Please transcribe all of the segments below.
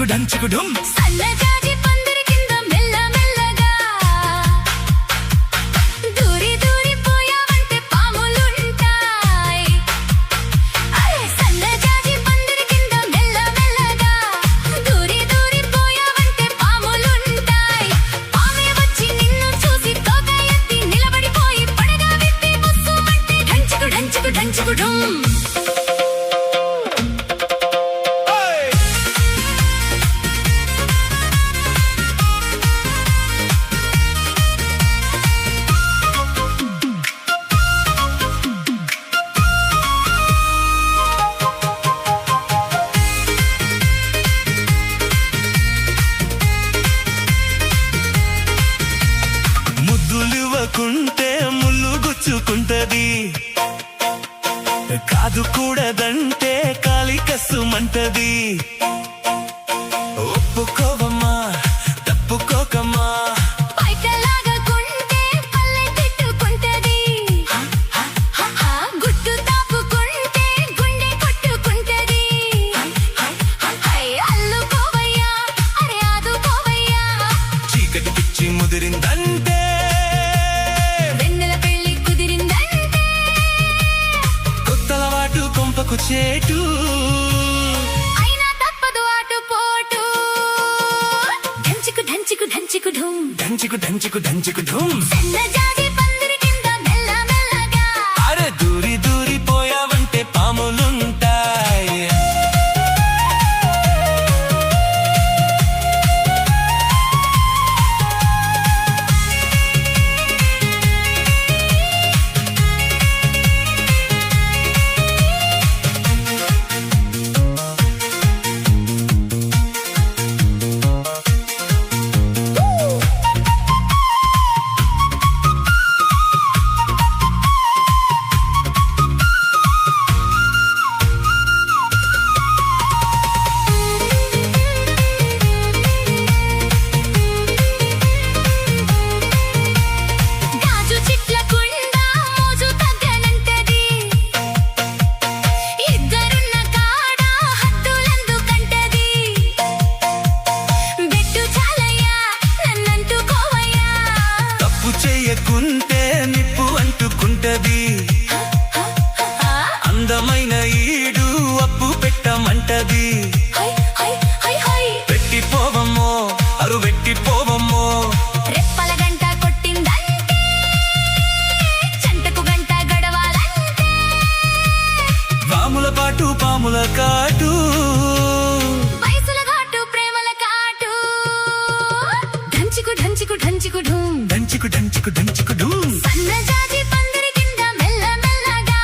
డంచుకుడుం సన్నజాజి పందిరి కింద మెల్ల మెల్లగా దూరి దూరి పోయావంటే పాములుంటాయి. అరే సన్నజాజి పందిరి కింద మెల్ల మెల్లగా దూరి దూరి పోయావంటే పాములుంటాయి. పామే వచ్చి నిన్ను చూసి తోక ఎత్తి నిలబడిపోయి పడగా విప్పి బుస్సు అంటే డంచుకు డంచుకు డంచుకుడుం. ముద్దులివ్వకుంటే ముళ్ళు గుచ్చుకుంటది, కాదు కూడదంటే కాలి కస్సుమంటది. ఒప్పుకోవమ్మా తప్పుకోకమ్మా, పైటలాగకుంటే పల్లె తిట్టుకుంటది, గుట్టు తాపుకుంటే గుండె కొట్టుకుంటది. అల్లుకోవయ్యా అరే ఆదుకోవయ్యా, చీకటి పిచ్చి ముదిరిందంటే వెన్నెల పెళ్లి కుదిరిందంటే కొత్తలవాటు కొంపకు చేటు. అయినా తప్పదు ఆటుపోటు. డంచుకు డంచుకు డంచుకు ఢుం, డంచుకు డంచుకు డంచుకు ఢుం. సన్నజాజి పందిరి కింద మెల్ల మెల్లగా అరే దూరి దూరి పోయావంటే పాములుంటాయి. గాజు చిట్లకుండా మోజు తగ్గనంటది, ఇద్దరున్న కాడ హద్దులందుకంటది. బెట్టు చాలయ్యా నన్నంటుకోవయ్యా, తప్పు చెయ్యకుంటే నిప్పు అంటుకుంటది. అందమైన ఈడు అప్పు పెట్టమంటది. హై హై హై హై పెట్టిపోవమ్మో అరు పెట్టిపోవమ్మో, రెప్పల గంట కొట్టిందంటే చంటకు గంట గడవాలంటే పాముల పాటు పాముల కాటు. వయసుల ఘాటు ప్రేమల కాటు. డంచుకు డంచుకు డంచుకు ఢుం, డంచుకు డంచుకు డంచుకు ఢుం. సన్నజాజి పందిరి కింద మెల్ల మెల్లగా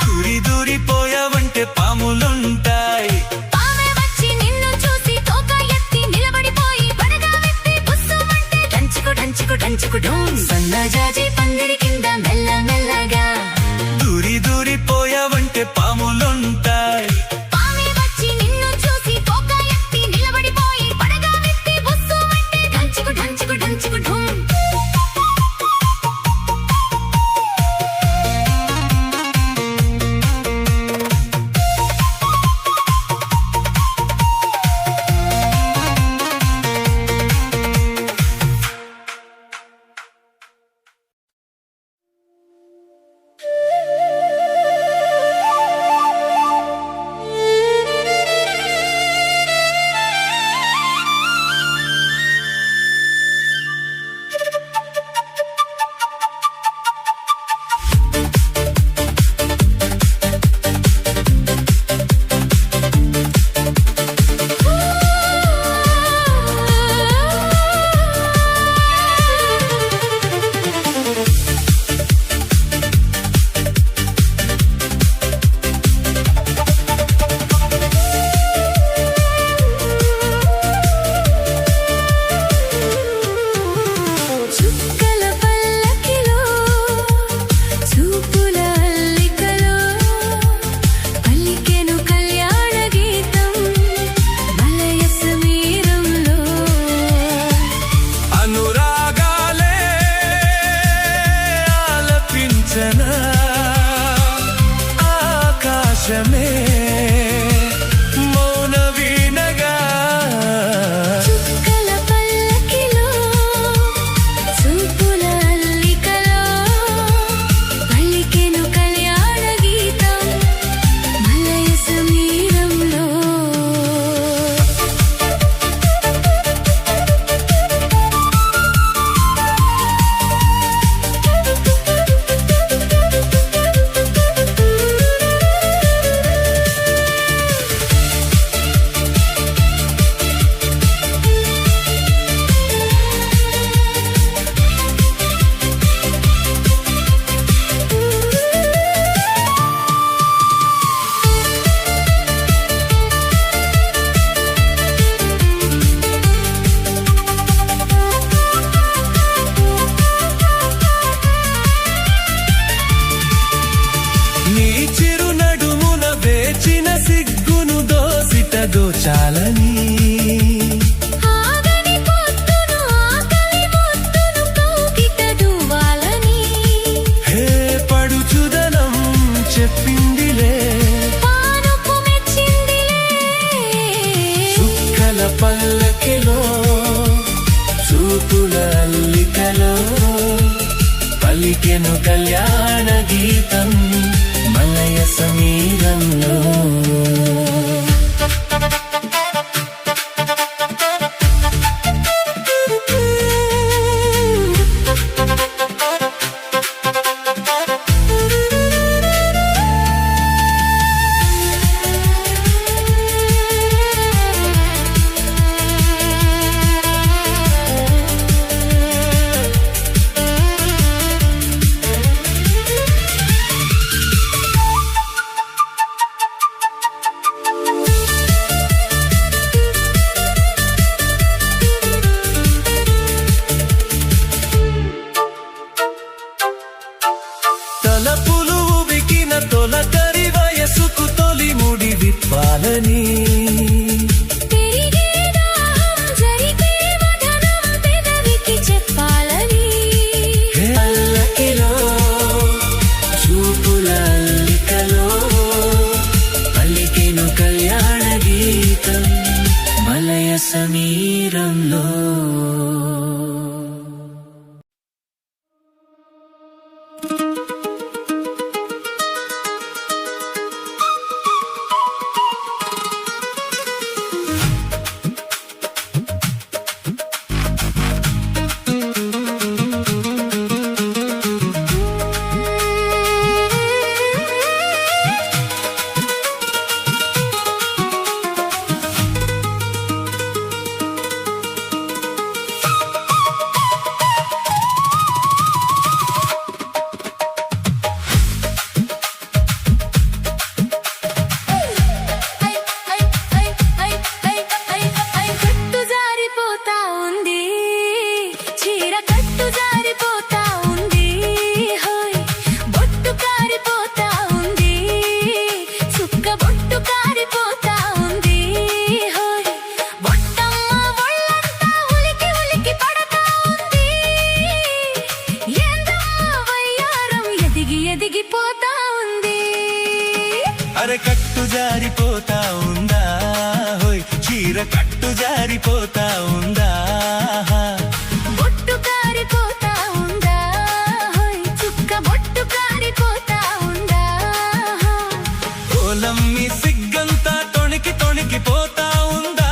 దూరి దూరి పోయావంటే పాములుంటాయి. పామే వచ్చి నిన్ను చూసి తోక ఎత్తి నిలబడిపోయి పడగా విప్పి బుస్సుమంటే డంచుకు డంచుకు డంచుకు ఢుం. సన్నజాజి పందిరి కింద మెల్ల మెల్లగా దూరి దూరి పోయావంటే పాములుంటాయి. పామే వచ్చి నిన్ను చూసి తోక ఎత్తి నిలబడిపోయి పడగా విప్పి బుస్సుమంటే డంచుకు డంచుకు డంచుకు ఢుం. పల్లకిలో చూపుల అల్లికలో పలికెను కళ్యాణ గీతం మలయ సమీరంలో. తలపులు ఉబికిన తొలకరి వయసుకు తొలి ముడి విప్పాలని తిరిగే దాహం జరిగే వదనం పెదవికి చెప్పాలని పల్లకిలో చూపుల అల్లికలో పలికెను కళ్యాణ గీతం మలయ సమీరంలో. కట్టు జారిపోతా ఉంది చీర కట్టు జారిపోతా ఉంది హోయ్ బొట్టు కారిపోతా ఉంది చుక్క బొట్టు కారిపోతా ఉంది హోయ్ బొట్టమ్మ ఒళ్ళంతా ఉలికి ఉలికి పడతా ఉంది ఏందమ్మా వయ్యారం ఎదిగి ఎదిగిపోతా ఉంది. అరే కట్టు జారిపోతా ఉందా హోయ్ చీర కట్టు జారిపోతా ఉందా బొట్టు కారిపోతా ఉందా హోయ్ చుక్క బొట్టు కారిపోతా ఉందా ఓలమ్మి సిగ్గంతా తొణికి తొణికిపోతా ఉందా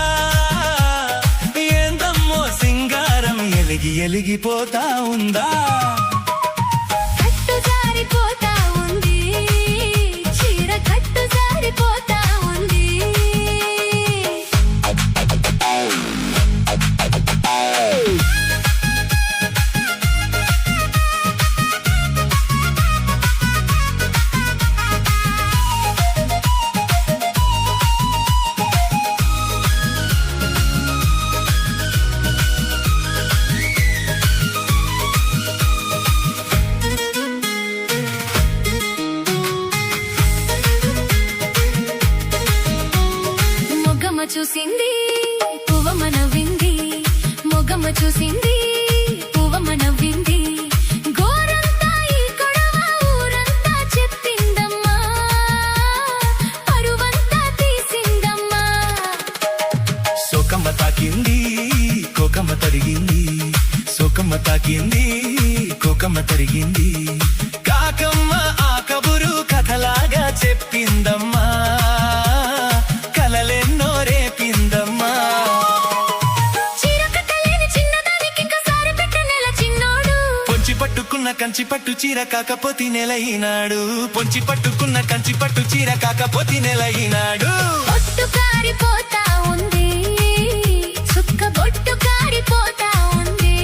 ఏందమ్మో సింగారం ఎలిగి ఎలిగిపోతా ఉందా. కట్టు జారిపోతా ఉంది చీర కట్టు జారిపోతా ఉంది. మొగమ్మ చూసింది పువ్వమ్మ నవ్వింది మొగమ్మ చూసింది పువ్వమ్మ నవ్వింది గోరంతా ఈ కొడవ ఊరంతా చెప్పిందమ్మా పరువంతా తీసిందమ్మా. సోకమ్మ తాకింది కోకమ్మ తరిగింది సోకమ్మ తాకింది కోకమ్మ తరిగింది కాకమ్మ ఆ కబురు కథలాగా చెప్పిందమ్మా కలలెన్నో రేపిందమ్మా. చీర కట్టలేని చిన్నదానికి ఇంకా సారి పెట్టనెల చిన్నోడు పొంచి పట్టుకున్న కంచి పట్టు చీర కాకపోతే నెలయినాడు పొంచి పట్టుకున్న కంచి పట్టు చీర కాకపోతే నెలయినాడు. బొట్టు కారిపోతా ఉంది చుక్క బొట్టు కారిపోతా ఉంది.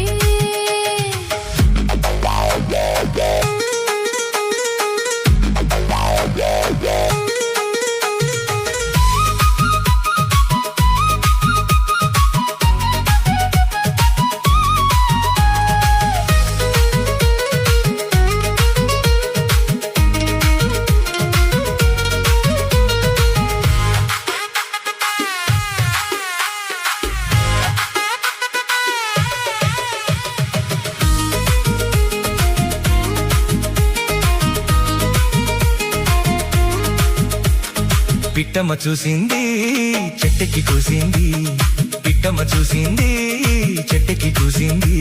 పిట్టమ్మ చూసింది చెట్టుకి కూసింది చుక్కమ్మ చూసింది చెట్టుకి కూసింది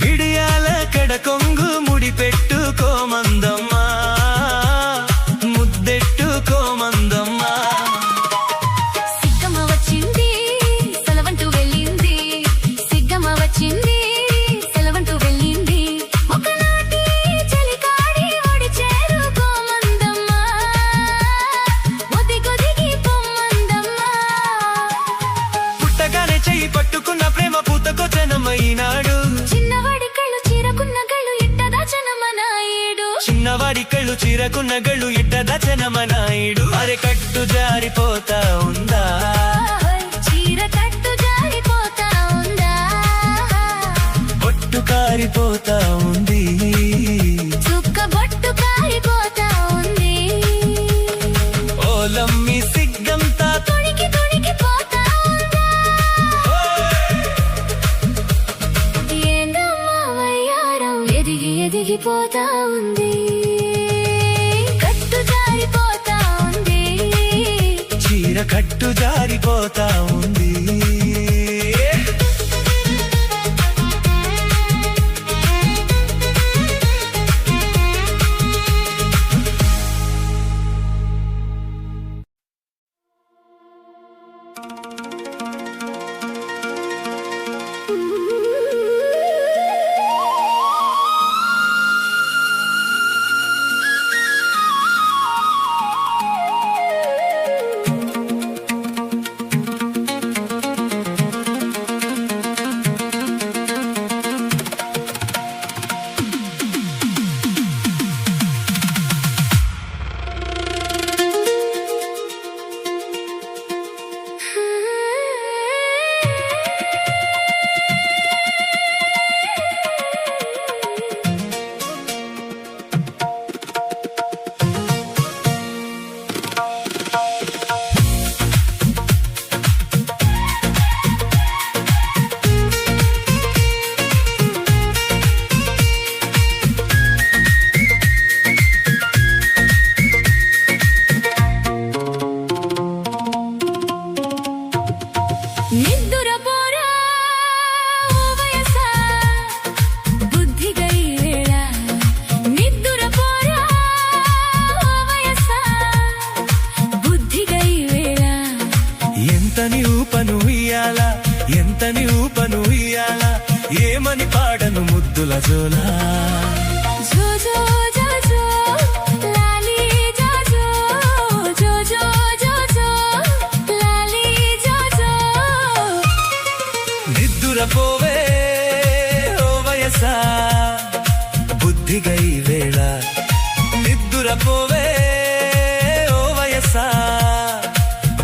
బిడియాల కడ కొంగు ముడి పెట్టుకోమందమ్మా ముద్దెట్టుకోమందమ్మా సిగ్గమ్మ వచ్చింది సెలవంటూ వెళ్ళింది సిగ్గమ్మ వచ్చింది సెలవంటూ వెళ్ళింది ఒకనాటి చలికాడి ఒడి చేరుకోమందమ్మా ఒదిగొదిగి పొమ్మందమ్మా పుట్టగానే చెయ్యి పట్టుకున్న ప్రేమ పూతకొచ్చనమైనాడు చిన్నవాడి కళ్ళు చీరకున్న గళ్ళు ఇట్ట దాచనమనాయుడు చిన్నవాడి కళ్ళు చీరకున్న గళ్ళు ఇట్ట దచనమనాయుడు అరే కట్టు జారిపోతా ఉందా చీర కట్టు జారిపోతా ఉందా బొట్టు కారిపోతా ఉంది చుక్క బొట్టు కారిపోతా ఉంది ఓలమ్మి సిగ్గంతా తొణికి తొణికి పోతా ఉందా ఏందమ్మా వయ్యారం ఎదిగి ఎదిగిపోతా ఉంది కట్టు జారిపోతా ఉంది చీర కట్టు జారిపోతా ఉంది నిద్దురపోరా ఓ వయసా బుద్ధిగై వేళ నిద్దురపోరా ఓ వయసా బుద్ధిగై వేళ ఎంతని ఊపను ఇయ్యాలా ఎంతని ఊపను ఇయ్యాలా ఏమని పాడను ముద్దుల జోలా జో జో జో జో లాలి జో జో జో జో జో జో లాలి జో జో నిద్దురపోవే ఓ వయసా బుద్ధిగై వేళ నిద్దురపోవే ఓ వయసా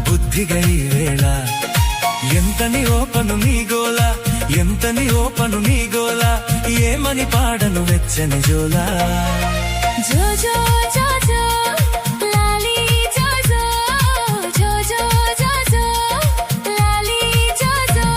బుద్ధిగై వేళ ఎంతని ఓపను నీ గోల ఎంతని ఓపను నీ గోల ఏమని పాడను వెచ్చని జోలా జో జో జో జో లాలి జో జో జో జో జో జో లాలి జో జో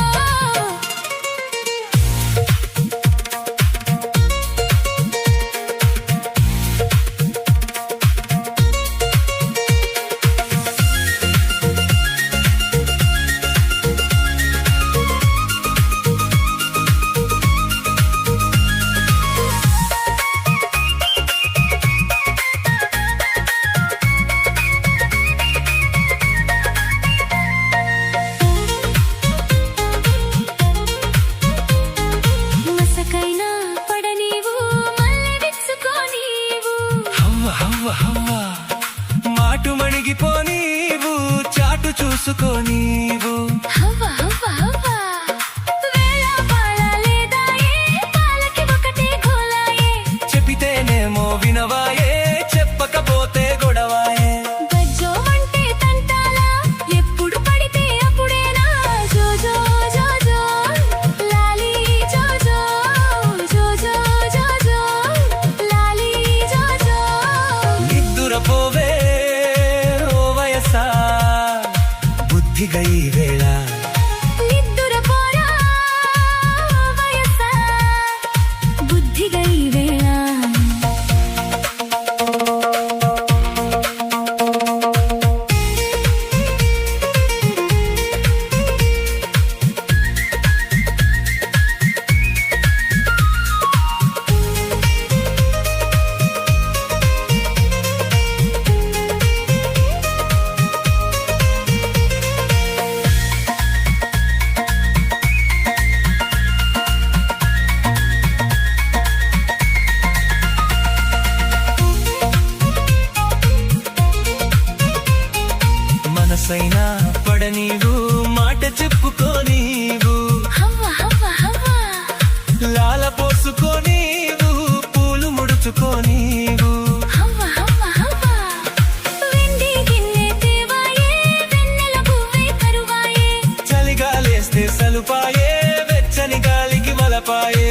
మసకైనా పడనీవు మల్లె విచ్చుకోనీవు హవ్వ హవ్వ హవ్వ మాటు మణిగిపోనీవు చాటు చూసుకోనీవు హవ్వ హవ్వ హవ్వ వేళ పాళ లేదాయే పాలకి ఒకటే గోలాయే చెప్పితేనేమో వినవాయే చెప్పకపోతే గొడవాయే గజ్జో అంటే తంటాలా ఎప్పుడు పడితే అప్పుడేనా జో జో జో జో లాలి జో జో జో జో జో జో లాలి జో జో నిద్దురపోవే ఓ వయసా బుద్ధిగై వేళ నిద్దురపోరా వయసా బుద్ధిగై వేళ పాయే